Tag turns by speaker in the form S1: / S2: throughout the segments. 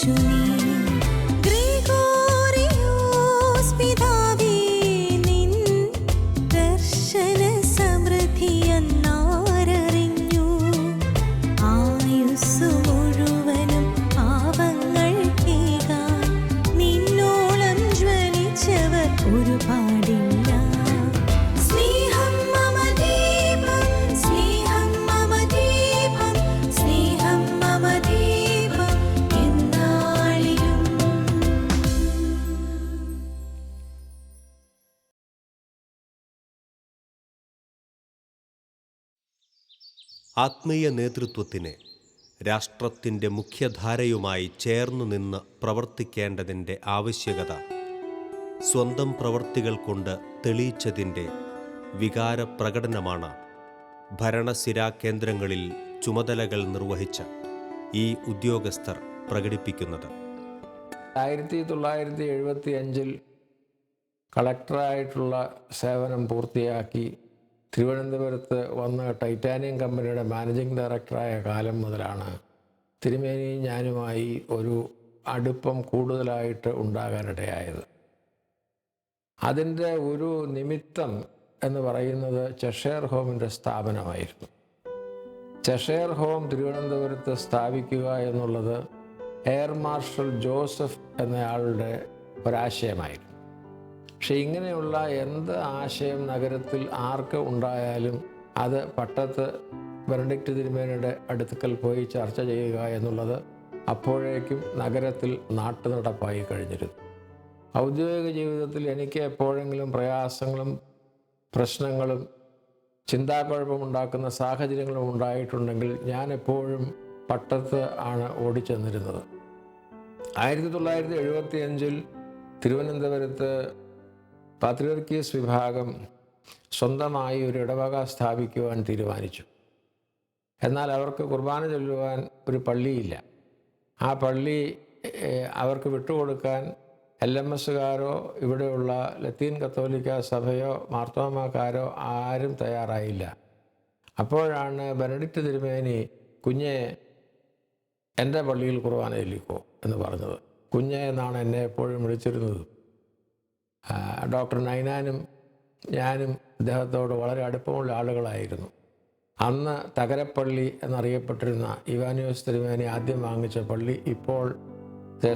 S1: യേശു നീ. ഗ്രിഗോറിയോസ് പിതാവേ നിൻ ദർശന സമൃദ്ധിയെന്നാരറിഞ്ഞു. ആയുസ്സു മുഴുവനും പാപങ്ങൾ കേകാൻ നിന്നോളം ജ്വലിച്ചവർ ഒരുപാടില്ല. സ്നേഹം മമ ദീപം, സ്നേഹം മമ ദീപം, സ്നേഹം മമ ദീപം എന്നാളിലും.
S2: ആത്മീയ നേതൃത്വത്തിന് രാഷ്ട്രത്തിൻ്റെ മുഖ്യധാരയുമായി ചേർന്നു നിന്ന് പ്രവർത്തിക്കേണ്ടതിൻ്റെ ആവശ്യകത സ്വന്തം പ്രവർത്തികൾ കൊണ്ട് തെളിയിച്ചതിൻ്റെ വികാരപ്രകടനമാണ് ഭരണസിരാ കേന്ദ്രങ്ങളിൽ ചുമതലകൾ നിർവഹിച്ച ഈ ഉദ്യോഗസ്ഥർ പ്രകടിപ്പിക്കുന്നത്.
S3: 1975 കളക്ടറായിട്ടുള്ള സേവനം പൂർത്തിയാക്കി തിരുവനന്തപുരത്ത് വന്ന് ടൈറ്റാനിയം കമ്പനിയുടെ മാനേജിംഗ് ഡയറക്ടറായ കാലം മുതലാണ് തിരുമേനി ഞാനുമായി ഒരു അടുപ്പം കൂടുതലായിട്ട് ഉണ്ടാകാനിടയായത്. അതിൻ്റെ ഒരു നിമിത്തം എന്ന് പറയുന്നത് ചെഷയർ ഹോമിൻ്റെ സ്ഥാപനമായിരുന്നു. ചെഷയർ ഹോം തിരുവനന്തപുരത്ത് സ്ഥാപിക്കുക എന്നുള്ളത് എയർ മാർഷൽ ജോസഫ് എന്നയാളുടെ ഒരാശയമായിരുന്നു. പക്ഷെ ഇങ്ങനെയുള്ള എന്ത് ആശയം നഗരത്തിൽ ആർക്ക് ഉണ്ടായാലും അത് പട്ടത്ത് ബെനഡിക്റ്റ് തിരുമേനിയുടെ അടുക്കൽ പോയി ചർച്ച ചെയ്യുക എന്നുള്ളത് അപ്പോഴേക്കും നഗരത്തിൽ നാട്ടുനടപ്പായി കഴിഞ്ഞിരുന്നു. ഔദ്യോഗിക ജീവിതത്തിൽ എനിക്ക് എപ്പോഴെങ്കിലും പ്രയാസങ്ങളും പ്രശ്നങ്ങളും ചിന്താക്കുഴപ്പമുണ്ടാക്കുന്ന സാഹചര്യങ്ങളും ഉണ്ടായിട്ടുണ്ടെങ്കിൽ ഞാൻ എപ്പോഴും പട്ടത്ത് ആണ് ഓടിച്ചെന്നിരുന്നത്. 1975 തിരുവനന്തപുരത്ത് പാത്രിയർക്കീസ് വിഭാഗം സ്വന്തമായി ഒരു ഇടവക സ്ഥാപിക്കുവാൻ തീരുമാനിച്ചു. എന്നാൽ അവർക്ക് കുർബാന ചൊല്ലുവാൻ ഒരു പള്ളിയില്ല. ആ പള്ളി അവർക്ക് വിട്ടുകൊടുക്കാൻ LMSകാരോ ഇവിടെയുള്ള ലത്തീൻ കത്തോലിക്ക സഭയോ മാർത്തോമാക്കാരോ ആരും തയ്യാറായില്ല. അപ്പോഴാണ് ബെനഡിക്റ്റ് തിരുമേനി കുഞ്ഞെ എൻ്റെ പള്ളിയിൽ കുർബാന ചൊല്ലിക്കോ എന്ന് പറഞ്ഞത്. കുഞ്ഞെ എന്നാണ് എന്നെ എപ്പോഴും വിളിച്ചിരുന്നത്. ഡോക്ടർ നൈനാനും ഞാനും അദ്ദേഹത്തോട് വളരെ അടുപ്പമുള്ള ആളുകളായിരുന്നു. അന്ന് തകരപ്പള്ളി എന്നറിയപ്പെട്ടിരുന്ന ഇവാനിയോസ് തിരുമേനി ആദ്യം വാങ്ങിച്ച പള്ളി ഇപ്പോൾ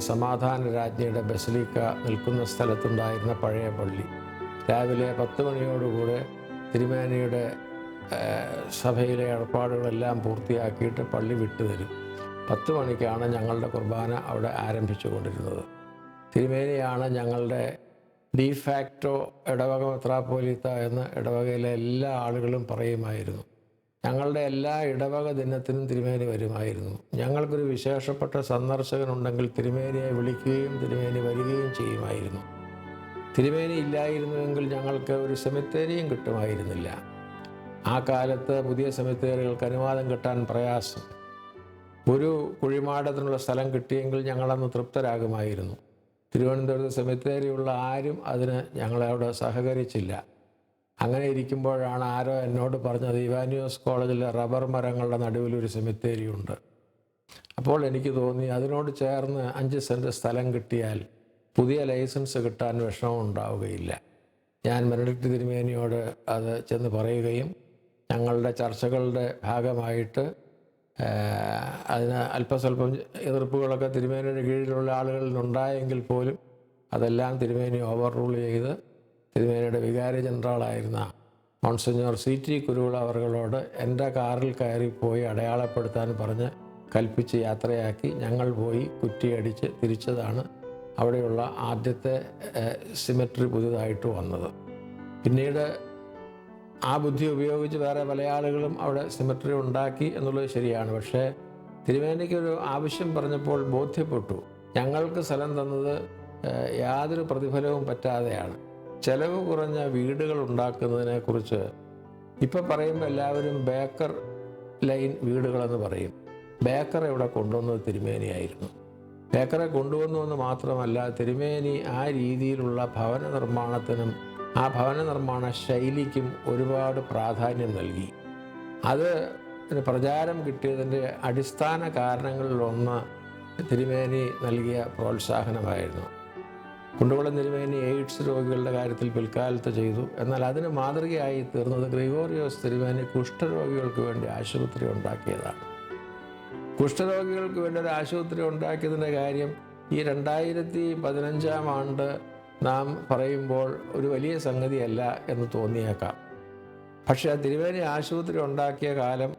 S3: സമാധാന രാജ്ഞിയുടെ ബസലിക്ക നിൽക്കുന്ന സ്ഥലത്തുണ്ടായിരുന്ന പഴയ പള്ളി. രാവിലെ 10 മണിയോടുകൂടെ തിരുമേനിയുടെ സഭയിലെ ഏർപ്പാടുകളെല്ലാം പൂർത്തിയാക്കിയിട്ട് പള്ളി വിട്ടുതരും. 10 മണിക്കാണ് ഞങ്ങളുടെ കുർബാന അവിടെ ആരംഭിച്ചു കൊണ്ടിരുന്നത്. തിരുമേനിയാണ് ഞങ്ങളുടെ ഡിഫാക്റ്റോ ഇടവക മെത്രാപ്പോലീത്ത എന്ന് ഇടവകയിലെ എല്ലാ ആളുകളും പറയുമായിരുന്നു. ഞങ്ങളുടെ എല്ലാ ഇടവക ദിനത്തിനും തിരുമേനി വരുമായിരുന്നു. ഞങ്ങൾക്കൊരു വിശേഷപ്പെട്ട സന്ദർശകനുണ്ടെങ്കിൽ തിരുമേനിയെ വിളിക്കുകയും തിരുമേനി വരികയും ചെയ്യുമായിരുന്നു. തിരുമേനി ഇല്ലായിരുന്നുവെങ്കിൽ ഞങ്ങൾക്ക് ഒരു സെമിത്തേരിയും കിട്ടുമായിരുന്നില്ല. ആ കാലത്ത് പുതിയ സെമിത്തേരികൾക്ക് അനുവാദം കിട്ടാൻ പ്രയാസം. ഒരു കുഴിമാടത്തിനുള്ള സ്ഥലം കിട്ടിയെങ്കിൽ ഞങ്ങളന്ന് തൃപ്തരാകുമായിരുന്നു. തിരുവനന്തപുരത്ത് സെമിത്തേരിയുള്ള ആരും അതിന് ഞങ്ങളവിടെ സഹകരിച്ചില്ല. അങ്ങനെ ഇരിക്കുമ്പോഴാണ് ആരോ എന്നോട് പറഞ്ഞത് ഇവാനിയോസ് കോളേജിലെ റബ്ബർ മരങ്ങളുടെ നടുവിലൊരു സെമിത്തേരിയുണ്ട്. അപ്പോൾ എനിക്ക് തോന്നി അതിനോട് ചേർന്ന് 5 സെൻറ്റ് സ്ഥലം കിട്ടിയാൽ പുതിയ ലൈസൻസ് കിട്ടാൻ വിഷമം ഉണ്ടാവുകയില്ല. ഞാൻ ബെനഡിക്റ്റ് തിരുമേനിയോട് അത് ചെന്ന് പറയുകയും ഞങ്ങളുടെ ചർച്ചകളുടെ ഭാഗമായിട്ട് അതിന് അല്പസ്വല്പം എതിർപ്പുകളൊക്കെ തിരുമേനിയുടെ കീഴിലുള്ള ആളുകളിൽ നിന്നുണ്ടായെങ്കിൽ പോലും അതെല്ലാം തിരുമേനി ഓവർ റൂൾ ചെയ്ത് തിരുമേനിയുടെ വികാരി ജനറലായിരുന്ന മോൺസിഞ്ഞോർ CT കുരുവിള അവர்களോട് എൻ്റെ കാറിൽ കയറിപ്പോയി അടയാളപ്പെടുത്താൻ പറഞ്ഞ് കൽപ്പിച്ച് യാത്രയാക്കി ഞങ്ങൾ പോയി കുറ്റിയടിച്ച് തിരിച്ചതാണ് അവിടെയുള്ള ആദ്യത്തെ സിമെട്രി പുതുതായിട്ട് വന്നത്. പിന്നീട് ആ ബുദ്ധി ഉപയോഗിച്ച് വേറെ പല ആളുകളും അവിടെ സിമെട്രി ഉണ്ടാക്കി എന്നുള്ളത് ശരിയാണ്. പക്ഷേ തിരുമേനിക്കൊരു ആവശ്യം പറഞ്ഞപ്പോൾ ബോധ്യപ്പെട്ടു ഞങ്ങൾക്ക് സ്ഥലം തന്നത് യാതൊരു പ്രതിഫലവും പറ്റാതെയാണ്. ചെലവ് കുറഞ്ഞ വീടുകൾ ഉണ്ടാക്കുന്നതിനെക്കുറിച്ച് ഇപ്പോൾ പറയുമ്പോൾ എല്ലാവരും ബേക്കർ ലൈൻ വീടുകളെന്ന് പറയും. ബേക്കറെ ഇവിടെ കൊണ്ടുവന്നത് തിരുമേനിയായിരുന്നു. ബേക്കറെ കൊണ്ടുവന്നുവെന്ന് മാത്രമല്ല, തിരുമേനി ആ രീതിയിലുള്ള ഭവന നിർമ്മാണത്തിനും ആ ഭവന നിർമ്മാണ ശൈലിക്കും ഒരുപാട് പ്രാധാന്യം നൽകി. അത് പ്രചാരം കിട്ടിയതിൻ്റെ അടിസ്ഥാന കാരണങ്ങളിലൊന്ന് തിരുമേനി നൽകിയ പ്രോത്സാഹനമായിരുന്നു. കുണ്ടുകുളം തിരുമേനി എയ്ഡ്സ് രോഗികളുടെ കാര്യത്തിൽ പിൽക്കാലത്ത് ചെയ്തു. എന്നാൽ അതിന് മാതൃകയായി തീർന്നത് ഗ്രിഗോറിയോസ് തിരുമേനി കുഷ്ഠരോഗികൾക്ക് വേണ്ടി ആശുപത്രി ഉണ്ടാക്കിയതാണ്. കുഷ്ഠരോഗികൾക്ക് വേണ്ടി ഒരു ആശുപത്രി ഉണ്ടാക്കിയതിൻ്റെ കാര്യം ഈ 2015 ആണ്ട് നാം പറയുമ്പോൾ ഒരു വലിയ സംഗതിയല്ല എന്ന് തോന്നിയേക്കാം. പക്ഷേ ആ തിരുമേനി ആശുപത്രി ഉണ്ടാക്കിയ കാലം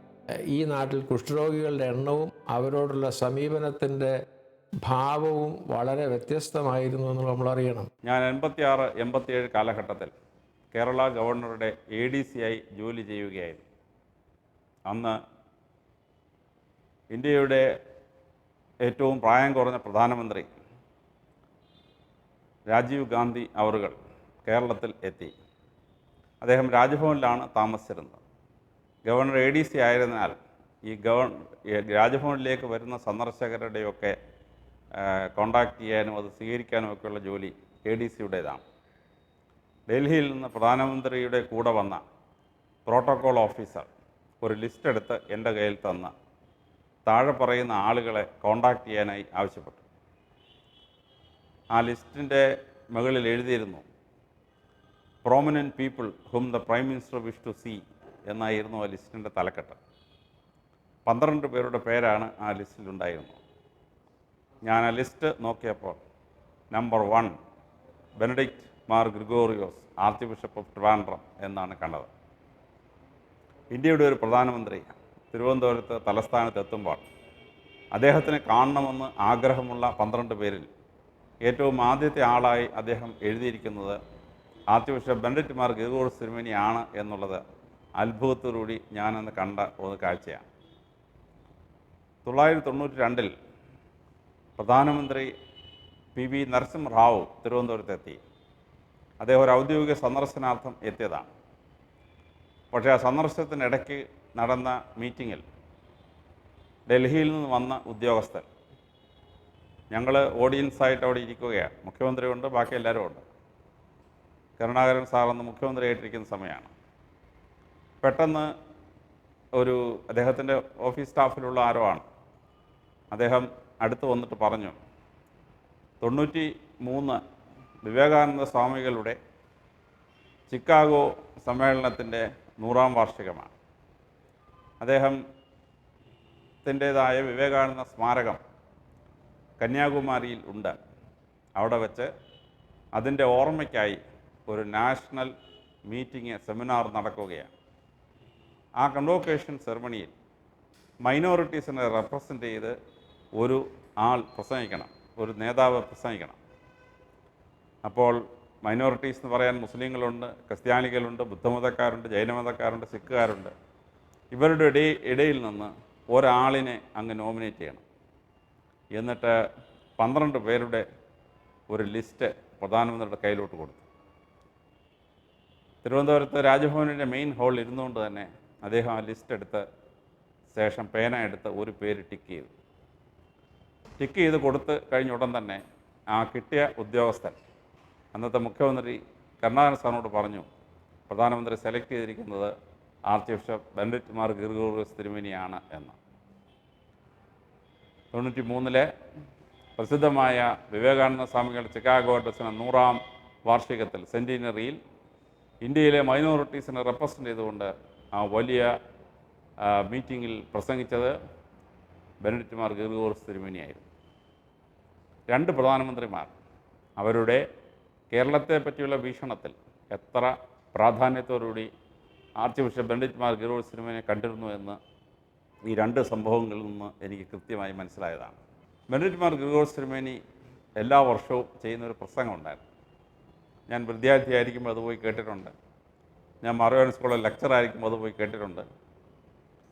S3: ഈ നാട്ടിൽ കുഷ്ഠരോഗികളുടെ എണ്ണവും അവരോടുള്ള സമീപനത്തിൻ്റെ ഭാവവും വളരെ വ്യത്യസ്തമായിരുന്നു എന്ന് നമ്മൾ അറിയണം.
S4: ഞാൻ 86-87 കാലഘട്ടത്തിൽ കേരള ഗവർണറുടെ ADC ആയി ജോലി ചെയ്യുകയായിരുന്നു. അന്ന് ഇന്ത്യയുടെ ഏറ്റവും പ്രായം കുറഞ്ഞ പ്രധാനമന്ത്രി രാജീവ് ഗാന്ധി അവറുകൾ കേരളത്തിൽ എത്തി. അദ്ദേഹം രാജ്ഭവനിലാണ് താമസിച്ചിരുന്നത്. ഗവർണർ ADC ആയിരുന്നാൽ ഈ രാജ്ഭവനിലേക്ക് വരുന്ന സന്ദർശകരുടെയൊക്കെ കോണ്ടാക്ട് ചെയ്യാനും അത് സ്വീകരിക്കാനും ഒക്കെയുള്ള ജോലി ADCയുടേതാണ്. ഡൽഹിയിൽ നിന്ന് പ്രധാനമന്ത്രിയുടെ കൂടെ വന്ന പ്രോട്ടോക്കോൾ ഓഫീസർ ഒരു ലിസ്റ്റ് എടുത്ത് എൻ്റെ കയ്യിൽ തന്ന് താഴെ പറയുന്ന ആളുകളെ കോണ്ടാക്ട് ചെയ്യാനായി ആവശ്യപ്പെട്ടു. ആ ലിസ്റ്റിൻ്റെ മുകളിൽ എഴുതിയിരുന്നു prominent people whom the prime minister wish to see എന്നായിരുന്നു ആ ലിസ്റ്റിൻ്റെ തലക്കെട്ട്. 12 പേരുടെ പേരാണ് ആ ലിസ്റ്റിലുണ്ടായിരുന്നത്. ഞാൻ ആ ലിസ്റ്റ് നോക്കിയപ്പോൾ number 1 Benedict Mar Gregorios, arch bishop of Trivandrum എന്നാണ് കണ്ടത്. ഇന്ത്യയുടെ ഒരു പ്രധാനമന്ത്രി തിരുവനന്തപുരത്ത് തലസ്ഥാനത്ത് എത്തുമ്പോൾ അദ്ദേഹത്തിന് കാണണമെന്ന് ആഗ്രഹമുള്ള 12 പേരിൽ ഏറ്റവും ആദ്യത്തെ ആളായി അദ്ദേഹം എഴുതിയിരിക്കുന്നത് archbishop Benedict Mar Gregorios തിരുമേനിയാണ് എന്നുള്ളത് അത്ഭുതത്തോടുകൂടി ഞാനന്ന് കണ്ട ഒരു കാഴ്ചയാണ്. 1992 പ്രധാനമന്ത്രി PV നരസിംഹറാവു തിരുവനന്തപുരത്തെത്തി. അദ്ദേഹം ഒരു ഔദ്യോഗിക സന്ദർശനാർത്ഥം എത്തിയതാണ്. പക്ഷേ ആ സന്ദർശനത്തിനിടയ്ക്ക് നടന്ന മീറ്റിങ്ങിൽ ഡൽഹിയിൽ നിന്ന് വന്ന ഉദ്യോഗസ്ഥർ, ഞങ്ങൾ ഓഡിയൻസായിട്ട് അവിടെ ഇരിക്കുകയാണ്, മുഖ്യമന്ത്രിയുണ്ട്, ബാക്കി എല്ലാവരും ഉണ്ട്. കരുണാകരൻ സാറെന്ന് മുഖ്യമന്ത്രിയായിട്ടിരിക്കുന്ന സമയമാണ്. പെട്ടെന്ന് അദ്ദേഹത്തിൻ്റെ ഓഫീസ് സ്റ്റാഫിലുള്ള ആരോ ആണ്. അദ്ദേഹം അടുത്ത് വന്നിട്ട് പറഞ്ഞു, 93 വിവേകാനന്ദ സ്വാമികളുടെ ചിക്കാഗോ സമ്മേളനത്തിൻ്റെ 100ാം വാർഷികമാണ്. അദ്ദേഹത്തിൻ്റേതായ വിവേകാനന്ദ സ്മാരകം കന്യാകുമാരിയിൽ ഉണ്ട്. അവിടെ വെച്ച് അതിൻ്റെ ഓർമ്മയ്ക്കായി ഒരു നാഷണൽ മീറ്റിംഗ് സെമിനാർ നടക്കുകയാണ്. ആ കൺവോക്കേഷൻ സെറമണിയിൽ മൈനോറിറ്റീസിനെ റെപ്രസെൻ്റ് ചെയ്ത് ഒരു ആൾ പ്രസംഗിക്കണം, ഒരു നേതാവ് പ്രസംഗിക്കണം. അപ്പോൾ മൈനോറിറ്റീസ് എന്ന് പറയാൻ മുസ്ലിങ്ങളുണ്ട്, ക്രിസ്ത്യാനികളുണ്ട്, ബുദ്ധമതക്കാരുണ്ട്, ജൈനമതക്കാരുണ്ട്, സിഖുകാരുണ്ട്. ഇവരുടെ ഇടയിൽ നിന്ന് ഒരാളിനെ അങ്ങ് നോമിനേറ്റ് ചെയ്യണം. എന്നിട്ട് 12 പേരുടെ ഒരു ലിസ്റ്റ് പ്രധാനമന്ത്രിയുടെ കയ്യിലോട്ട് കൊടുത്തു. തിരുവനന്തപുരത്ത് രാജ്ഭവനിൻ്റെ മെയിൻ ഹാളിൽ ഇരുന്നുകൊണ്ട് തന്നെ അദ്ദേഹം ആ ലിസ്റ്റ് എടുത്ത് ശേഷം പേന എടുത്ത് ഒരു പേര് ടിക്ക് ചെയ്ത് കൊടുത്ത് കഴിഞ്ഞ ഉടൻ തന്നെ ആ കിട്ടിയ ഉദ്യോഗസ്ഥൻ അന്നത്തെ മുഖ്യമന്ത്രി കരുണാകരൻ സാറിനോട് പറഞ്ഞു, പ്രധാനമന്ത്രി സെലക്ട് ചെയ്തിരിക്കുന്നത് archbishop Benedict Mar Gregorios തിരുമേനിയാണ് എന്ന്. 93 പ്രസിദ്ധമായ വിവേകാനന്ദ സ്വാമികളുടെ ചിക്കാഗോ അഡ്രസ്സിന് 100ാം വാർഷികത്തിൽ സെൻറ്റിനറിയിൽ ഇന്ത്യയിലെ മൈനോറിറ്റീസിനെ റെപ്രസെൻ്റ് ചെയ്തുകൊണ്ട് ആ വലിയ മീറ്റിങ്ങിൽ പ്രസംഗിച്ചത് ബെനഡിക്റ്റ് മാർ ഗ്രിഗോറിയോസ് തിരുമേനിയായിരുന്നു. 2 പ്രധാനമന്ത്രിമാർ അവരുടെ കേരളത്തെ പറ്റിയുള്ള വീക്ഷണത്തിൽ എത്ര പ്രാധാന്യത്തോടുകൂടി archbishop Benedict Mar Gregorios തിരുമേനിയെ കണ്ടിരുന്നു എന്ന് ഈ 2 സംഭവങ്ങളിൽ നിന്ന് എനിക്ക് കൃത്യമായി മനസ്സിലായതാണ്. ബെനഡിക്റ്റ് മാർ ഗ്രിഗോറിയോസ് തിരുമേനി എല്ലാ വർഷവും ചെയ്യുന്നൊരു പ്രസംഗമുണ്ടായിരുന്നു. ഞാൻ വിദ്യാർത്ഥിയായിരിക്കുമ്പോൾ അത് പോയി കേട്ടിട്ടുണ്ട്. ഞാൻ മറോൻ സ്കൂളിൽ ലെക്ചറായിരിക്കുമ്പോൾ അത് പോയി കേട്ടിട്ടുണ്ട്.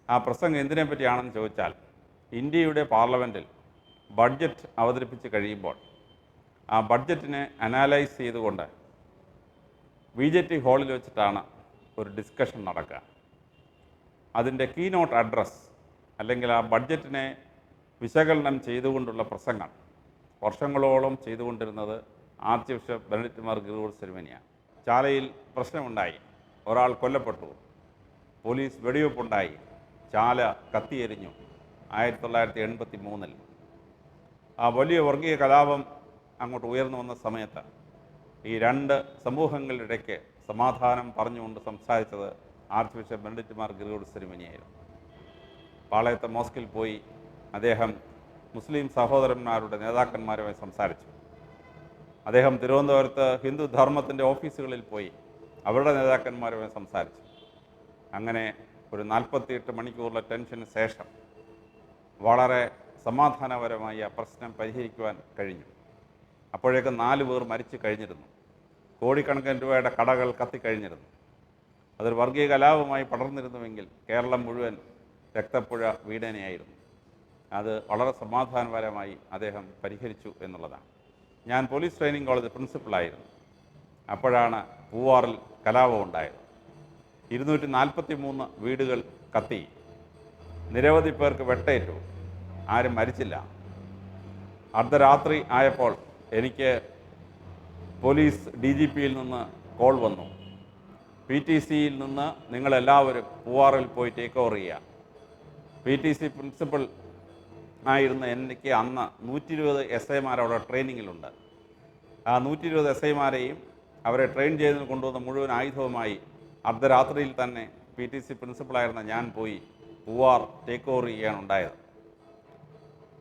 S4: ആ പ്രസംഗം എന്തിനെ പറ്റിയാണെന്ന് ചോദിച്ചാൽ, ഇന്ത്യയുടെ പാർലമെൻറ്റിൽ ബഡ്ജറ്റ് അവതരിപ്പിച്ച് കഴിയുമ്പോൾ ആ ബഡ്ജറ്റിനെ അനാലൈസ് ചെയ്തുകൊണ്ട് VJT ഹാളിൽ വെച്ചിട്ടാണ് ഒരു ഡിസ്കഷൻ നടക്കുക. അതിൻ്റെ കീനോട്ട് അഡ്രസ്സ് അല്ലെങ്കിൽ ആ ബഡ്ജറ്റിനെ വിശകലനം ചെയ്തുകൊണ്ടുള്ള പ്രസംഗം വർഷങ്ങളോളം ചെയ്തുകൊണ്ടിരുന്നത് archbishop Benedict Mar Gregorios തിരുമേനിയാണ്. ചാലയിൽ പ്രശ്നമുണ്ടായി, ഒരാൾ കൊല്ലപ്പെട്ടു, പോലീസ് വെടിവെപ്പുണ്ടായി, ചാല കത്തിയെരിഞ്ഞു 1983. ആ വലിയ വർഗീയ കലാപം അങ്ങോട്ട് ഉയർന്നു വന്ന സമയത്ത് ഈ രണ്ട് സമൂഹങ്ങളുടെ ഇടയ്ക്ക് സമാധാനം പറഞ്ഞുകൊണ്ട് സംസാരിച്ചത് archbishop Benedict Mar Gregorios തിരുമേനിയായിരുന്നു. പാളയത്തെ മോസ്കിൽ പോയി അദ്ദേഹം മുസ്ലിം സഹോദരന്മാരുടെ നേതാക്കന്മാരുമായി സംസാരിച്ചു. അദ്ദേഹം തിരുവനന്തപുരത്ത് ഹിന്ദു ധർമ്മത്തിൻ്റെ ഓഫീസുകളിൽ പോയി അവരുടെ നേതാക്കന്മാരുമായി സംസാരിച്ചു. അങ്ങനെ ഒരു 48 മണിക്കൂറിലെ ടെൻഷന് ശേഷം വളരെ സമാധാനപരമായി ആ പ്രശ്നം പരിഹരിക്കുവാൻ കഴിഞ്ഞു. അപ്പോഴേക്കും 4 പേർ മരിച്ചു കഴിഞ്ഞിരുന്നു. കോടിക്കണക്കിന് രൂപയുടെ കടകൾ കത്തിക്കഴിഞ്ഞിരുന്നു. അതൊരു വർഗീയ കലാപമായി പടർന്നിരുന്നുവെങ്കിൽ കേരളം മുഴുവൻ രക്തപ്പുഴ വീടേനയായിരുന്നു. അത് വളരെ സമാധാനപരമായി അദ്ദേഹം പരിഹരിച്ചു എന്നുള്ളതാണ്. ഞാൻ പോലീസ് ട്രെയിനിങ് കോളേജ് പ്രിൻസിപ്പളായിരുന്നു. അപ്പോഴാണ് പൂവാറിൽ കലാപം ഉണ്ടായത്. 243 വീടുകൾ കത്തി, നിരവധി പേർക്ക് വെട്ടേറ്റു, ആരും മരിച്ചില്ല. അർദ്ധരാത്രി ആയപ്പോൾ എനിക്ക് പോലീസ് DGPയിൽ നിന്ന് കോൾ വന്നു, PTCയിൽ നിന്ന് നിങ്ങളെല്ലാവരും പൂവാറിൽ പോയി ടേക്ക് ഓവർ ചെയ്യുക. PTC പ്രിൻസിപ്പൽ ആയിരുന്ന എനിക്ക് അന്ന് 120 SIമാർ അവിടെ ട്രെയിനിങ്ങിലുണ്ട്. ആ 120 SIമാരെയും അവരെ ട്രെയിൻ ചെയ്ത് കൊണ്ടുവന്ന മുഴുവൻ ആയുധവുമായി അർദ്ധരാത്രിയിൽ തന്നെ PTC പ്രിൻസിപ്പളായിരുന്ന ഞാൻ പോയി പൂവാർ ടേക്ക് ഓവർ ചെയ്യുകയാണ് ഉണ്ടായത്.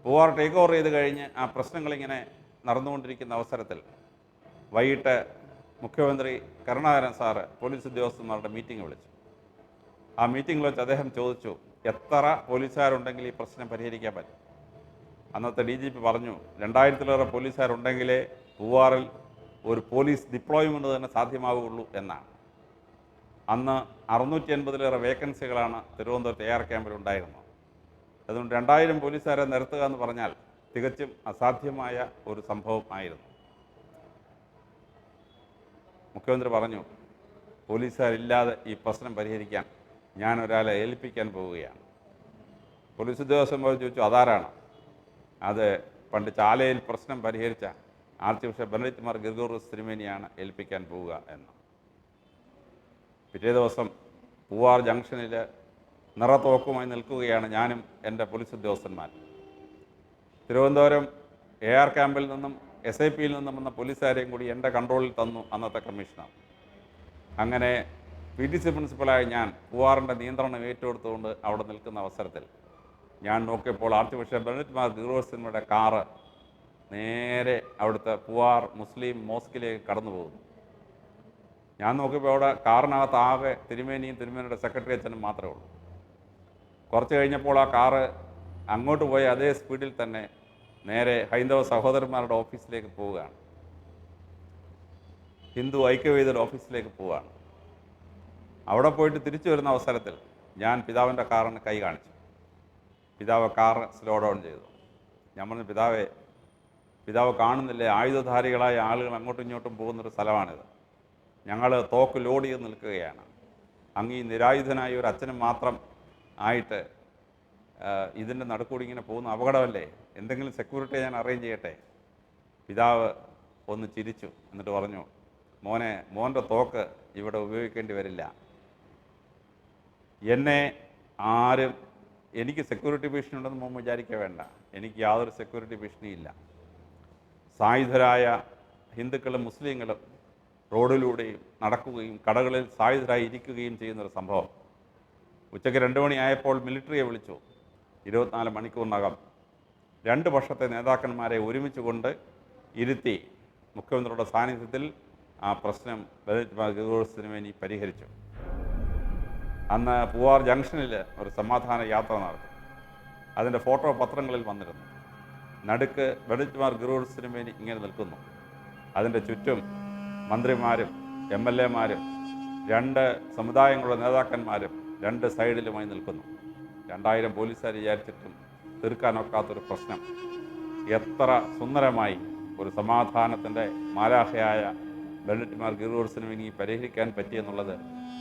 S4: പൂവാർ ടേക്ക് ഓവർ ചെയ്ത് കഴിഞ്ഞ് ആ പ്രശ്നങ്ങളിങ്ങനെ നടന്നുകൊണ്ടിരിക്കുന്ന അവസരത്തിൽ വൈകിട്ട് മുഖ്യമന്ത്രി കരുണാകരൻ സാറ് പോലീസ് ഉദ്യോഗസ്ഥന്മാരുടെ മീറ്റിംഗ് വിളിച്ചു. ആ മീറ്റിംഗിൽ വെച്ച് അദ്ദേഹം ചോദിച്ചു, എത്ര പോലീസുകാരുണ്ടെങ്കിൽ ഈ പ്രശ്നം പരിഹരിക്കാൻ പറ്റും? അന്നത്തെ DGP പറഞ്ഞു, 2000-ലേറെ പോലീസുകാരുണ്ടെങ്കിലേ പൂവാറിൽ ഒരു പോലീസ് ഡിപ്ലോയ്മെൻറ്റ് തന്നെ സാധ്യമാവുകയുള്ളൂ എന്നാണ്. അന്ന് 680-ലേറെ വേക്കൻസികളാണ് തിരുവനന്തപുരത്ത് AR ക്യാമ്പിൽ ഉണ്ടായിരുന്നത്. അതുകൊണ്ട് 2000 പോലീസുകാരെ നിരത്തുക എന്ന് പറഞ്ഞാൽ തികച്ചും അസാധ്യമായ ഒരു സംഭവം ആയിരുന്നു. മുഖ്യമന്ത്രി പറഞ്ഞു, പോലീസുകാരില്ലാതെ ഈ പ്രശ്നം പരിഹരിക്കാൻ ഞാൻ ഒരാളെ ഏൽപ്പിക്കാൻ പോവുകയാണ്. പോലീസ് ഉദ്യോഗസ്ഥന്മാർ ചോദിച്ചു, അതാരാണ്? അത് പണ്ട് ചാലയിൽ പ്രശ്നം പരിഹരിച്ച archbishop Benedict Mar Gregorios തിരുമേനിയാണ് ഏൽപ്പിക്കാൻ പോവുക എന്ന്. പിറ്റേ ദിവസം പൂവാർ ജംഗ്ഷനിൽ നിറത്തോക്കുമായി നിൽക്കുകയാണ് ഞാനും എൻ്റെ പോലീസ് ഉദ്യോഗസ്ഥന്മാർ. തിരുവനന്തപുരം AR ക്യാമ്പിൽ നിന്നും SIPയിൽ നിന്നും വന്ന പോലീസുകാരെയും കൂടി എൻ്റെ കൺട്രോളിൽ തന്നു അന്നത്തെ കമ്മീഷണർ. അങ്ങനെ PTC പ്രിൻസിപ്പലായ ഞാൻ പൂവാറിൻ്റെ നിയന്ത്രണം ഏറ്റെടുത്തുകൊണ്ട് അവിടെ നിൽക്കുന്ന അവസരത്തിൽ ഞാൻ നോക്കിയപ്പോൾ arch bishop Benedict Mar Gregorios തിരുമേനിയുടെ കാറ് നേരെ അവിടുത്തെ പൂവാർ മുസ്ലിം മോസ്കിലേക്ക് കടന്നു പോകുന്നു. ഞാൻ നോക്കിയപ്പോൾ അവിടെ കാറിനകത്ത് ആകെ തിരുമേനിയും തിരുമേനിയുടെ സെക്രട്ടറി അച്ഛനും മാത്രമേ ഉള്ളൂ. കുറച്ച് കഴിഞ്ഞപ്പോൾ ആ കാറ് അങ്ങോട്ട് പോയ അതേ സ്പീഡിൽ തന്നെ നേരെ ഹൈന്ദവ സഹോദരന്മാരുടെ ഓഫീസിലേക്ക് പോവുകയാണ്. ഹിന്ദു ഐക്യവേദിയുടെ ഓഫീസിലേക്ക് പോവുകയാണ്. അവിടെ പോയിട്ട് തിരിച്ചു വരുന്ന അവസരത്തിൽ ഞാൻ പിതാവിൻ്റെ കാറിന് കൈ കാണിച്ചു. പിതാവ് കാറ് സ്ലോ ഡൗൺ ചെയ്തു. ഞാൻ പറഞ്ഞു, പിതാവ് കാണുന്നില്ലേ, ആയുധധാരികളായ ആളുകൾ അങ്ങോട്ടും ഇങ്ങോട്ടും പോകുന്നൊരു സ്ഥലമാണിത്. ഞങ്ങൾ തോക്ക് ലോഡ് ചെയ്ത് നിൽക്കുകയാണ്. അങ്ങ് ഈ നിരായുധനായ ഒരു അച്ഛനും മാത്രം ആയിട്ട് ഇതിൻ്റെ നടുക്കൂടി ഇങ്ങനെ പോകുന്ന അപകടമല്ലേ, എന്തെങ്കിലും സെക്യൂരിറ്റി ഞാൻ അറേഞ്ച് ചെയ്യട്ടെ? പിതാവ് ഒന്ന് ചിരിച്ചു, എന്നിട്ട് പറഞ്ഞു, മോൻ്റെ തോക്ക് ഇവിടെ ഉപയോഗിക്കേണ്ടി വരില്ല. എന്നെ ആരും, എനിക്ക് സെക്യൂരിറ്റി ഭീഷണി ഉണ്ടെന്ന് മോൻ വിചാരിക്കുക വേണ്ട. എനിക്ക് യാതൊരു സെക്യൂരിറ്റി ഭീഷണിയില്ല. സായുധരായ ഹിന്ദുക്കളും മുസ്ലിങ്ങളും റോഡിലൂടെയും നടക്കുകയും കടകളിൽ സായുധരായി ഇരിക്കുകയും ചെയ്യുന്നൊരു സംഭവം. ഉച്ചയ്ക്ക് 2 മണിയായപ്പോൾ മിലിറ്ററിയെ വിളിച്ചു. 24 മണിക്കൂറിനകം 2 പക്ഷത്തെ നേതാക്കന്മാരെ ഒരുമിച്ച് കൊണ്ട് ഇരുത്തി മുഖ്യമന്ത്രിയുടെ സാന്നിധ്യത്തിൽ ആ പ്രശ്നം ബെനഡിക്ട് മാർ ഗ്രിഗോറിയോസ് തിരുമേനി പരിഹരിച്ചു. അന്ന് പൂവാർ ജംഗ്ഷനിൽ ഒരു സമാധാന യാത്ര നടത്തി. അതിൻ്റെ ഫോട്ടോ പത്രങ്ങളിൽ വന്നിരുന്നു. നടുക്ക് ബെനഡിക്ട് മാർ ഗ്രിഗോറിയോസ് തിരുമേനി ഇങ്ങനെ നിൽക്കുന്നു. അതിൻ്റെ ചുറ്റും മന്ത്രിമാരും MLAമാരും 2 സമുദായങ്ങളുടെ നേതാക്കന്മാരും 2 സൈഡിലുമായി നിൽക്കുന്നു. 2000 പോലീസുകാർ വിചാരിച്ചിട്ടും തീർക്കാനൊക്കാത്തൊരു പ്രശ്നം എത്ര സുന്ദരമായി ഒരു സമാധാനത്തിൻ്റെ മാലാഖയായ ബെനഡിക്ട് മാർ ഗ്രിഗോറിയോസ് തിരുമേനി പരിഹരിക്കാൻ പറ്റിയെന്നുള്ളത്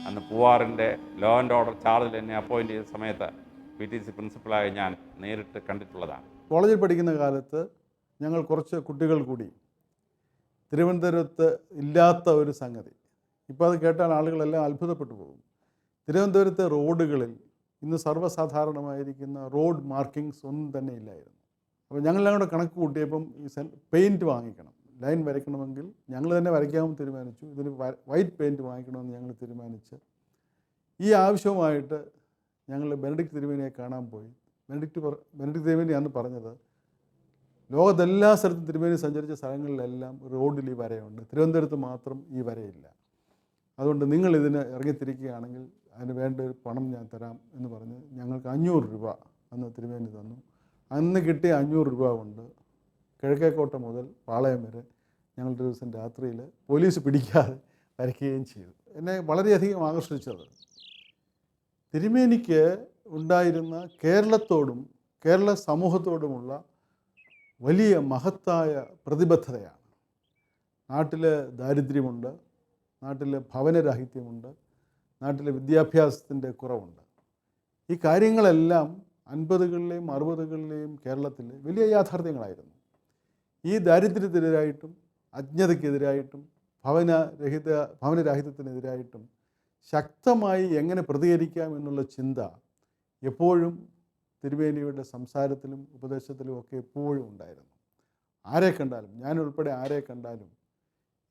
S4: അന്ന് പൂവാറിൻ്റെ ലോ ആൻഡ് ഓർഡർ ചാർജിൽ എന്നെ അപ്പോയിൻ്റ് ചെയ്ത സമയത്ത് PTC പ്രിൻസിപ്പളായി ഞാൻ നേരിട്ട് കണ്ടിട്ടുള്ളതാണ്.
S5: കോളേജിൽ പഠിക്കുന്ന കാലത്ത് ഞങ്ങൾ കുറച്ച് കുട്ടികൾ കൂടി തിരുവനന്തപുരത്ത് ഇല്ലാത്ത ഒരു സംഗതി, ഇപ്പോൾ അത് കേട്ടാൽ ആളുകളെല്ലാം അത്ഭുതപ്പെട്ടു പോകും. തിരുവനന്തപുരത്തെ റോഡുകളിൽ ഇന്ന് സർവ്വസാധാരണമായിരിക്കുന്ന റോഡ് മാർക്കിങ്സ് ഒന്നും തന്നെ ഇല്ലായിരുന്നു. അപ്പോൾ ഞങ്ങളെല്ലാം കൂടെ കണക്ക് കൂട്ടിയപ്പം ഈ പെയിൻറ്റ് വാങ്ങിക്കണം, ലൈൻ വരയ്ക്കണമെങ്കിൽ ഞങ്ങൾ തന്നെ വരയ്ക്കാമെന്ന് തീരുമാനിച്ചു. ഇതിന് വൈറ്റ് പെയിൻറ്റ് വാങ്ങിക്കണമെന്ന് ഞങ്ങൾ തീരുമാനിച്ച് ഈ ആവശ്യവുമായിട്ട് ഞങ്ങൾ ബെനഡിക്ട് തിരുമേനിയെ കാണാൻ പോയി. ബെനഡിക്ട് തിരുമേനി അന്ന് പറഞ്ഞത്, ലോകത്തെല്ലാ സ്ഥലത്തും തിരുമേനി സഞ്ചരിച്ച സ്ഥലങ്ങളിലെല്ലാം റോഡിൽ ഈ വരയുണ്ട്, തിരുവനന്തപുരത്ത് മാത്രം ഈ വരയില്ല. അതുകൊണ്ട് നിങ്ങൾ ഇതിന് ഇറങ്ങിത്തിരിക്കുകയാണെങ്കിൽ അതിന് വേണ്ട ഒരു പണം ഞാൻ തരാം എന്ന് പറഞ്ഞ് ഞങ്ങൾക്ക് 500 രൂപ അന്ന് തിരുമേനി തന്നു. അന്ന് കിട്ടിയ 500 രൂപ കൊണ്ട് കിഴക്കേക്കോട്ട മുതൽ പാളയം വരെ ഞങ്ങൾ ഒരു ദിവസം രാത്രിയിൽ പോലീസ് പിടിക്കാതെ വരയ്ക്കുകയും ചെയ്തു. എന്നെ വളരെയധികം ആകർഷിച്ചത് തിരുമേനിക്ക് ഉണ്ടായിരുന്ന കേരളത്തോടും കേരള സമൂഹത്തോടുമുള്ള വലിയ മഹത്തായ പ്രതിബദ്ധതയാണ്. നാട്ടിൽ ദാരിദ്ര്യമുണ്ട്, നാട്ടിൽ ഭവനരാഹിത്യമുണ്ട്, നാട്ടിൽ വിദ്യാഭ്യാസത്തിൻ്റെ കുറവുണ്ട്. ഈ കാര്യങ്ങളെല്ലാം 50കളിലെയും 60കളിലെയും കേരളത്തിൽ വലിയ യാഥാർത്ഥ്യങ്ങളായിരുന്നു. ഈ ദാരിദ്ര്യത്തിനെതിരായിട്ടും അജ്ഞതയ്ക്കെതിരായിട്ടും ഭവനരാഹിത്യത്തിനെതിരായിട്ടും ശക്തമായി എങ്ങനെ പ്രതികരിക്കാം എന്നുള്ള ചിന്ത എപ്പോഴും തിരുമേനിയുടെ സംസാരത്തിലും ഉപദേശത്തിലും ഒക്കെ എപ്പോഴും ഉണ്ടായിരുന്നു. ആരെ കണ്ടാലും, ഞാനുൾപ്പെടെ ആരെ കണ്ടാലും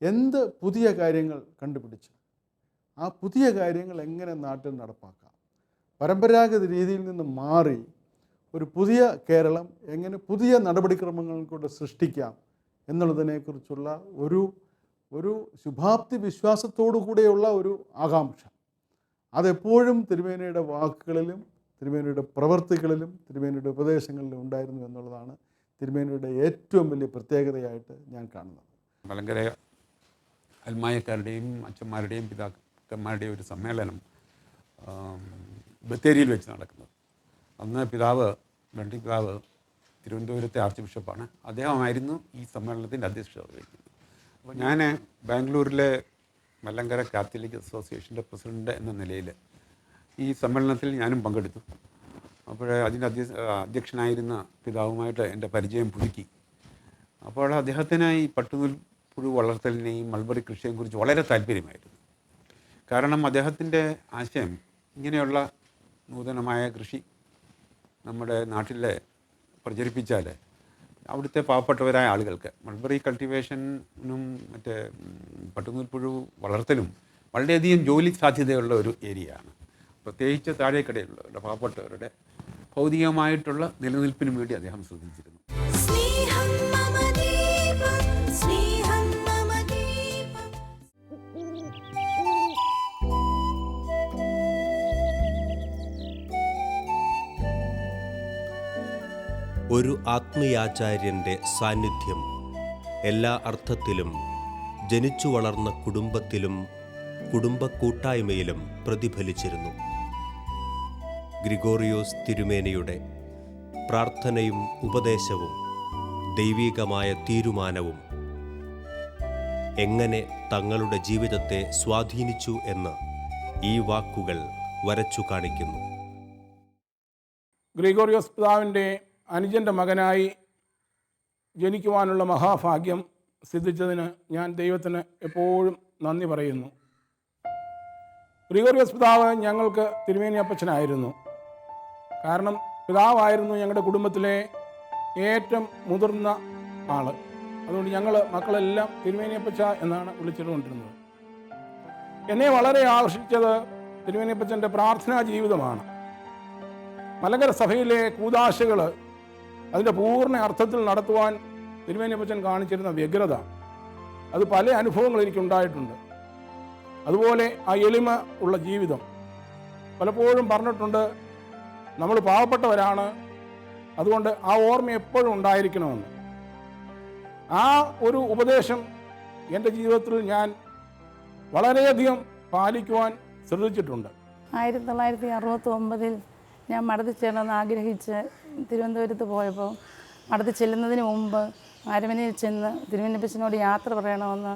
S5: എന്ത് പുതിയ കാര്യങ്ങൾ കണ്ടുപിടിച്ച് ആ പുതിയ കാര്യങ്ങൾ എങ്ങനെ നാട്ടിൽ നടപ്പാക്കാം, പരമ്പരാഗത രീതിയിൽ നിന്ന് മാറി ഒരു പുതിയ കേരളം എങ്ങനെ പുതിയ നടപടിക്രമങ്ങൾ കൊണ്ട് സൃഷ്ടിക്കാം എന്നുള്ളതിനെക്കുറിച്ചുള്ള ഒരു ശുഭാപ്തി വിശ്വാസത്തോടു കൂടെയുള്ള ഒരു ആകാംക്ഷ അതെപ്പോഴും തിരുമേനിയുടെ വാക്കുകളിലും തിരുമേനിയുടെ പ്രവർത്തികളിലും തിരുമേനിയുടെ ഉപദേശങ്ങളിലും ഉണ്ടായിരുന്നു എന്നുള്ളതാണ് തിരുമേനിയുടെ ഏറ്റവും വലിയ പ്രത്യേകതയായിട്ട് ഞാൻ കാണുന്നത്.
S6: മലങ്കര അൽമായക്കാരുടെയും അച്ഛന്മാരുടെയും പിതാക്കന്മാരുടെയും ഒരു സമ്മേളനം ബത്തേരിയിൽ വെച്ച് നടക്കുന്നത്. അന്ന് ബെനഡിക്ട് പിതാവ് തിരുവനന്തപുരത്തെ ആർച്ച് ബിഷപ്പാണ്. അദ്ദേഹമായിരുന്നു ഈ സമ്മേളനത്തിൻ്റെ അധ്യക്ഷത വഹിക്കുന്നത്. അപ്പോൾ ഞാൻ ബാംഗ്ലൂരിലെ മലങ്കര കാത്തലിക് അസോസിയേഷൻ്റെ പ്രസിഡന്റ് എന്ന നിലയിൽ ഈ സമ്മേളനത്തിൽ ഞാനും പങ്കെടുത്തു. അപ്പോൾ അതിൻ്റെ അധ്യക്ഷനായിരുന്ന പിതാവുമായിട്ട് എൻ്റെ പരിചയം പുതുക്കി. അപ്പോൾ അദ്ദേഹത്തിന് ഈ പട്ടുനൂൽപ്പുഴു വളർത്തലിനെയും മൾബറി കൃഷിയെയും കുറിച്ച് വളരെ താല്പര്യമായിരുന്നു. കാരണം അദ്ദേഹത്തിൻ്റെ ആശയം ഇങ്ങനെയുള്ള നൂതനമായ കൃഷി നമ്മുടെ നാട്ടിലെ പ്രചരിപ്പിച്ചാൽ അവിടുത്തെ പാവപ്പെട്ടവരായ ആളുകൾക്ക് മൾബറി കൾട്ടിവേഷനും മറ്റേ പട്ടുനൂൽപ്പുഴു വളർത്തലും വളരെയധികം ജോലി സാധ്യതയുള്ള ഒരു ഏരിയയാണ്. പ്രത്യേകിച്ച് താഴേക്കടയിലുള്ളവരുടെ പാവപ്പെട്ടവരുടെ ഭൗതികമായിട്ടുള്ള നിലനിൽപ്പിന് വേണ്ടി അദ്ദേഹം ശ്രദ്ധിച്ചിരുന്നു.
S2: ഒരു ആത്മീയാചാര്യൻ്റെ സാന്നിധ്യം എല്ലാ അർത്ഥത്തിലും ജനിച്ചു വളർന്ന കുടുംബത്തിലും കുടുംബ കൂട്ടായ്മയിലും പ്രതിഫലിച്ചിരുന്നു. ഗ്രിഗോറിയോസ് തിരുമേനിയുടെ പ്രാർത്ഥനയും ഉപദേശവും ദൈവീകമായ തീരുമാനവും എങ്ങനെ തങ്ങളുടെ ജീവിതത്തെ സ്വാധീനിച്ചു എന്ന് ഈ വാക്കുകൾ വരച്ചു കാണിക്കുന്നു.
S7: ഗ്രിഗോറിയോസ് പിതാവിൻ്റെ അനുജൻ്റെ മകനായി ജനിക്കുവാനുള്ള മഹാഭാഗ്യം സിദ്ധിച്ചതിന് ഞാൻ ദൈവത്തിന് എപ്പോഴും നന്ദി പറയുന്നു. ഗ്രിഗോറിയോസ് പിതാവ് ഞങ്ങൾക്ക് തിരുമേനി അപ്പച്ചനായിരുന്നു. കാരണം പിതാവായിരുന്നു ഞങ്ങളുടെ കുടുംബത്തിലെ ഏറ്റവും മുതിർന്ന ആൾ. അതുകൊണ്ട് ഞങ്ങൾ മക്കളെല്ലാം തിരുമേനി അപ്പച്ച എന്നാണ് വിളിച്ചിട്ടുകൊണ്ടിരുന്നത്. എന്നെ വളരെ ആകർഷിച്ചത് തിരുമേനി അപ്പച്ചൻ്റെ പ്രാർത്ഥനാ ജീവിതമാണ്. മലങ്കര സഭയിലെ കൂദാശകൾ അതിൻ്റെ പൂർണ്ണ അർത്ഥത്തിൽ നടത്തുവാൻ തിരുമേനി അപ്പച്ചൻ കാണിച്ചിരുന്ന വ്യഗ്രത, അത് പല അനുഭവങ്ങൾ എനിക്കുണ്ടായിട്ടുണ്ട്. അതുപോലെ ആ എളിമ ഉള്ള ജീവിതം പലപ്പോഴും പറഞ്ഞിട്ടുണ്ട്, നമ്മൾ പാവപ്പെട്ടവരാണ്, അതുകൊണ്ട് ആ ഓർമ്മ എപ്പോഴും ഉണ്ടായിരിക്കണമെന്ന്. ആ ഒരു ഉപദേശം എൻ്റെ ജീവിതത്തിൽ ഞാൻ വളരെയധികം പാലിക്കുവാൻ ശ്രദ്ധിച്ചിട്ടുണ്ട്.
S8: 1969 ഞാൻ മഠത്തിൽ ചേരണമെന്ന് ആഗ്രഹിച്ച് തിരുവനന്തപുരത്ത് പോയപ്പോൾ മഠത്തിൽ ചെല്ലുന്നതിന് മുമ്പ് അരമനയിൽ ചെന്ന് തിരുവനന്തപുരത്തിനോട് യാത്ര പറയണമെന്ന്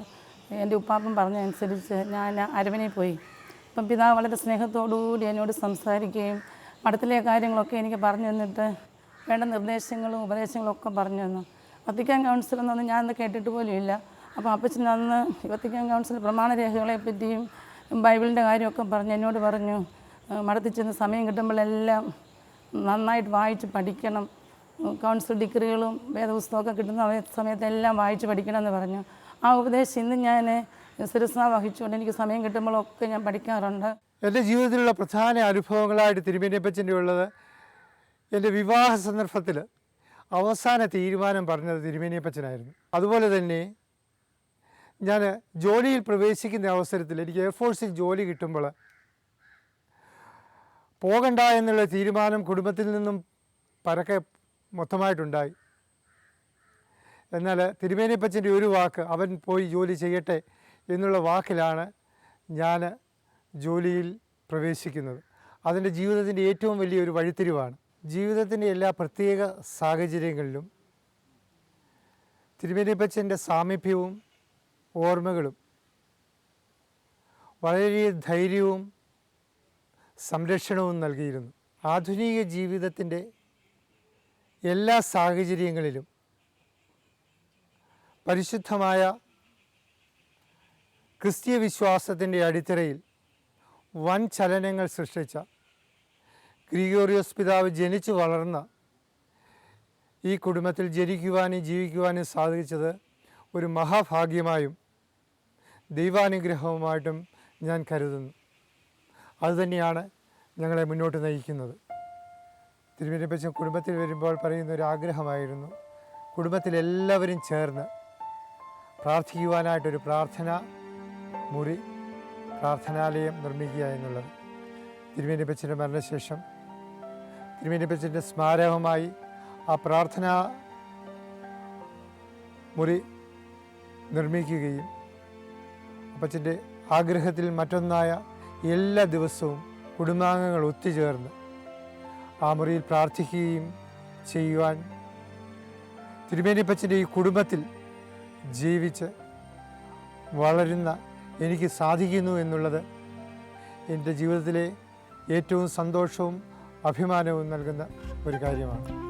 S8: എൻ്റെ ഉപ്പാപ്പൻ പറഞ്ഞതനുസരിച്ച് ഞാൻ അരമനയിൽ പോയി. അപ്പം പിതാവ് വളരെ സ്നേഹത്തോടുകൂടി എന്നോട് സംസാരിക്കുകയും മഠത്തിലെ കാര്യങ്ങളൊക്കെ എനിക്ക് പറഞ്ഞു തന്നിട്ട് വേണ്ട നിർദ്ദേശങ്ങളും ഉപദേശങ്ങളും ഒക്കെ പറഞ്ഞു തന്നു. വത്തിക്കാൻ കൗൺസിൽ എന്നൊന്നും ഞാനന്ന് കേട്ടിട്ട് പോലും ഇല്ല. അപ്പോൾ അപ്പച്ചൻ അന്ന് വത്തിക്കാൻ കൗൺസിൽ പ്രമാണരേഖകളെ പറ്റിയും ബൈബിളിൻ്റെ കാര്യമൊക്കെ എന്നോട് പറഞ്ഞു, മഠത്തിൽ ചെന്ന് സമയം കിട്ടുമ്പോഴെല്ലാം നന്നായിട്ട് വായിച്ച് പഠിക്കണം, കൗൺസിൽ ഡിഗ്രികളും വേദപുസ്തകമൊക്കെ കിട്ടുന്ന സമയത്തെല്ലാം വായിച്ച് പഠിക്കണമെന്ന് പറഞ്ഞു. ആ ഉപദേശം ഇന്ന് ഞാൻ ശിരസാ വഹിച്ചുകൊണ്ട് എനിക്ക് സമയം കിട്ടുമ്പോഴൊക്കെ ഞാൻ പഠിക്കാറുണ്ട്.
S9: എൻ്റെ ജീവിതത്തിലുള്ള പ്രധാന അനുഭവങ്ങളായിട്ട് തിരുമേനിയപ്പച്ചൻ്റെ ഉള്ളത് എൻ്റെ വിവാഹ സന്ദർഭത്തിൽ അവസാന തീരുമാനം പറഞ്ഞത് തിരുമേനിയപ്പച്ചനായിരുന്നു. അതുപോലെ തന്നെ ഞാൻ ജോലിയിൽ പ്രവേശിക്കുന്ന അവസരത്തിൽ എനിക്ക് എയർഫോഴ്സിൽ ജോലി കിട്ടുമ്പോൾ പോകണ്ട എന്നുള്ള തീരുമാനം കുടുംബത്തിൽ നിന്നും പരക്കെ മൊത്തമായിട്ടുണ്ടായി. എന്നാൽ തിരുമേനിയപ്പച്ചൻ്റെ ഒരു വാക്ക്, അവൻ പോയി ജോലി ചെയ്യട്ടെ എന്നുള്ള വാക്കിലാണ് ഞാൻ ജോലിയിൽ പ്രവേശിക്കുന്നത്. അതിൻ്റെ ജീവിതത്തിൻ്റെ ഏറ്റവും വലിയൊരു വഴിത്തിരിവാണ്. ജീവിതത്തിൻ്റെ എല്ലാ പ്രത്യേക സാഹചര്യങ്ങളിലും തിരുമേനിയപ്പച്ചൻ്റെ സാമീപ്യവും ഓർമ്മകളും വളരെ ധൈര്യവും സംരക്ഷണവും നൽകിയിരുന്നു. ആധുനിക ജീവിതത്തിൻ്റെ എല്ലാ സാഹചര്യങ്ങളിലും പരിശുദ്ധമായ ക്രിസ്തീയ വിശ്വാസത്തിൻ്റെ അടിത്തറയിൽ വൻ ചലനങ്ങൾ സൃഷ്ടിച്ച ഗ്രിഗോറിയോസ് പിതാവ് ജനിച്ചു വളർന്ന ഈ കുടുംബത്തിൽ ജനിക്കുവാനും ജീവിക്കുവാനും സാധിച്ചത് ഒരു മഹാഭാഗ്യമായും ദൈവാനുഗ്രഹവുമായിട്ടും ഞാൻ കരുതുന്നു. അതുതന്നെയാണ് ഞങ്ങളെ മുന്നോട്ട് നയിക്കുന്നത്. തിരുമേനിയപ്പച്ചൻ കുടുംബത്തിൽ വരുമ്പോൾ പറയുന്ന ഒരു ആഗ്രഹമായിരുന്നു കുടുംബത്തിലെല്ലാവരും ചേർന്ന് പ്രാർത്ഥിക്കുവാനായിട്ടൊരു പ്രാർത്ഥനാ മുറി, പ്രാർത്ഥനാലയം നിർമ്മിക്കുക എന്നുള്ളത്. തിരുമേനിയപ്പച്ചൻ്റെ മരണശേഷം തിരുമേനിയപ്പച്ചൻ്റെ സ്മാരകമായി ആ പ്രാർത്ഥനാ മുറി നിർമ്മിക്കുകയും അപ്പച്ചൻ്റെ ആഗ്രഹത്തിൽ മറ്റൊന്നായ എല്ലാ ദിവസവും കുടുംബാംഗങ്ങൾ ഒത്തുചേർന്ന് ആ മുറിയിൽ പ്രാർത്ഥിക്കുകയും ചെയ്യുവാൻ തിരുമേനിയപ്പച്ചൻ്റെ ഈ കുടുംബത്തിൽ ജീവിച്ച് വളരുന്ന എനിക്ക് സാധിക്കുന്നു എന്നുള്ളത് എൻ്റെ ജീവിതത്തിലെ ഏറ്റവും സന്തോഷവും അഭിമാനവും നൽകുന്ന ഒരു കാര്യമാണ്.